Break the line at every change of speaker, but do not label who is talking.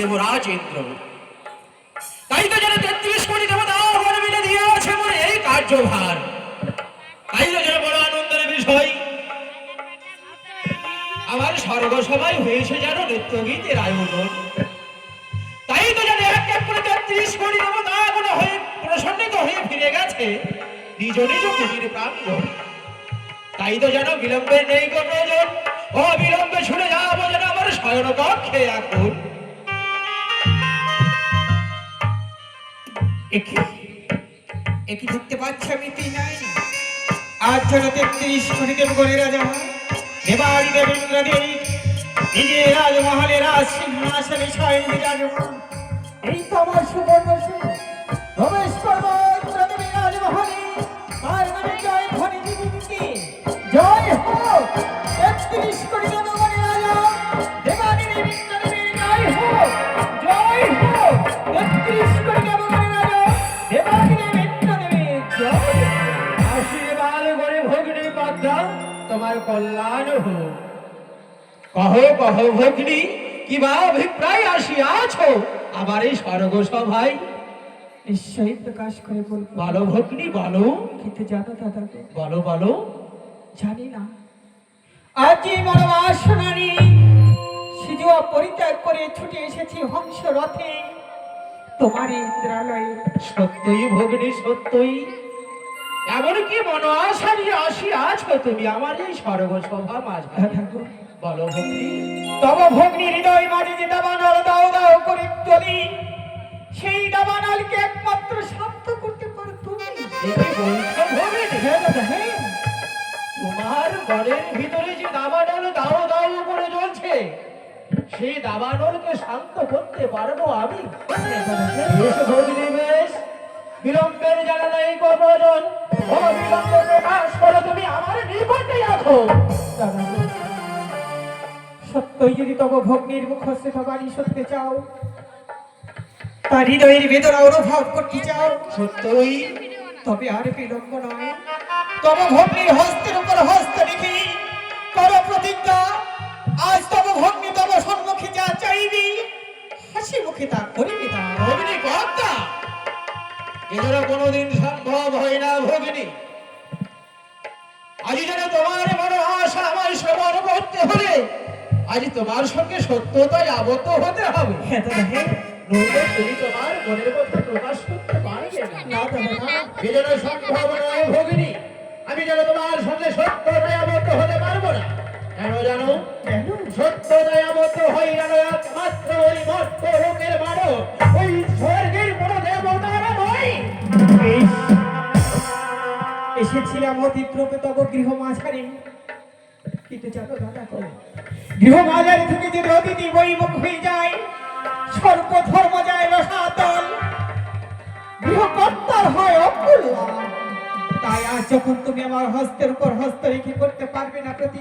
দেবরাজ ইন্দ্র। তাই তো যেন 33 কোটি দেবতা আমার মিলে দিয়ে আছে আমার এই কার্যভার। তাই তো যেন বড় আনন্দের বিষয় আমার স্বর্গসভায় হয়েছে যেন নৃত্যগীতের আয়োজন। তাই তো যেন এক এক করে 33 কোটি দেবতা গুলো হয়ে প্রসন্নিত হয়ে ফিরে গেছে নিজ নিজ কুটির প্রাঙ্গণ। তাই তো যেন বিলম্বের নেই কোনো প্রয়োজন, অবিলম্বে ছুটে যাবো যেন আমার শয়ন কক্ষে এখন।
একই দেখতে পাচ্ছি আমি তিনাই আজ যেন 33 কোটি দেবগণের রাজা দেবাদি দেবেন্দ্র দেব নিজে রাজমহলে রাজ সিংহাসনে শয়ন বিরাজমান। এই তো আমার সুবর্ণ প্রবেশ করবো ইন্দ্রদেবের রাজমহলে। তার নামে জয় ধ্বনি দিদিকে জয় হোক 33 কোটি দেবগণের রাজা দেবাদি দেবেন্দ্র দেবের জয় হোক, জয় হোক 33 কোটি দেবগণের রাজা দেবাদি দেবেন্দ্র দেবের জয়। আশীর্বাদ করে ভগ্নী পদ্মা তোমার কল্যাণ হোক।
কহ কহ ভগ্নী, কি বা অভিপ্রায় আসিয়াছ আবার এই স্বর্গ সভায়?
নিশ্চয়ই প্রকাশ করে বলবো।
বলো ভগ্নী বলো।
কিন্তু জানো দাদা গো,
বলো বলো।
জানি না আজ মনবাসনারী সিজুয়া পরিত্যাগ করে ছুটে এসেছি হংস রথে তোমার ইন্দ্রালয়ে।
সত্যই ভগ্নী সত্যই, এমনকি মন আশারি আসিয়াছ তুমি আমার এই স্বর্গ সভা মাঝে। বলো ভগ্নী।
তব ভগ্নী হৃদয় মাঝে যে দাবানল দাও দাও করে চলি, সেই দাবানলকে একমাত্র শান্ত করতে পারো তুমি।
এই বলছো ভগ্নী?
হ্যাঁ দাদা হ্যাঁ।
তোমার মনের ভিতরে যে দাবানল দাও দাও করে জ্বলছে, সেই দাবানলকে শান্ত করতে পারবো আমি? বেশ ভগ্নী বেশ, বিলম্বের জানা নেই প্রয়োজন, অবিলম্বে প্রকাশ করো তুমি আমার নিকটে রাখো।
দাদা গো, সত্যই যদি তব ভগ্নির মুখস্থ বাণী শুনতে চাও, তার হৃদয়ের বেদনা অনুভব করতে চাও,
সত্যই
তবে আর বিলম্ব নয়। তব ভগ্নির হস্তের উপর হস্ত রেখে করো প্রতিজ্ঞা। আজ তব ভগ্নি তব সম্মুখে যা চাইবি হাসি মুখে তা করিবি না।
ভগ্নী কথা এজন্য কোনোদিন সম্ভব হয় না ভগ্নী। আজ যেন তোমার মনে আশা আমায় সবর করতে হলে আজ তোমার সঙ্গে সত্যতায় আবদ্ধ হতে হবে।
হ্যাঁ দাদা হ্যাঁ।
নইলে তুমি তোমার মনের কথা প্রকাশ করতে পারবে না।
না দাদা না।
এজন্য সম্ভব নয় ভগিনী, আমি যেন তোমার সঙ্গে সত্যতায় আবদ্ধ হতে পারবো না। কেন জানো?
কেন?
সত্যতায় আবদ্ধ হই যেন একমাত্র ওই মর্ত লোকের মানব, ওই স্বর্গের কোনো দেবতারা নয়।
এসেছিলাম অতিদ্রুপে তব গৃহ মাঝারে, কিন্তু জানো দাদা গো, গৃহ মাঝারি থেকে যদি অতিথি বৈমুখ হয়ে যায় সর্ব ধর্ম যায় রসাতল, গৃহকর্তার হয় অকল্যাণ। তাই আজ যখন তুমি আমার হস্তের উপর হস্ত রেখে করতে পারবে না প্রতি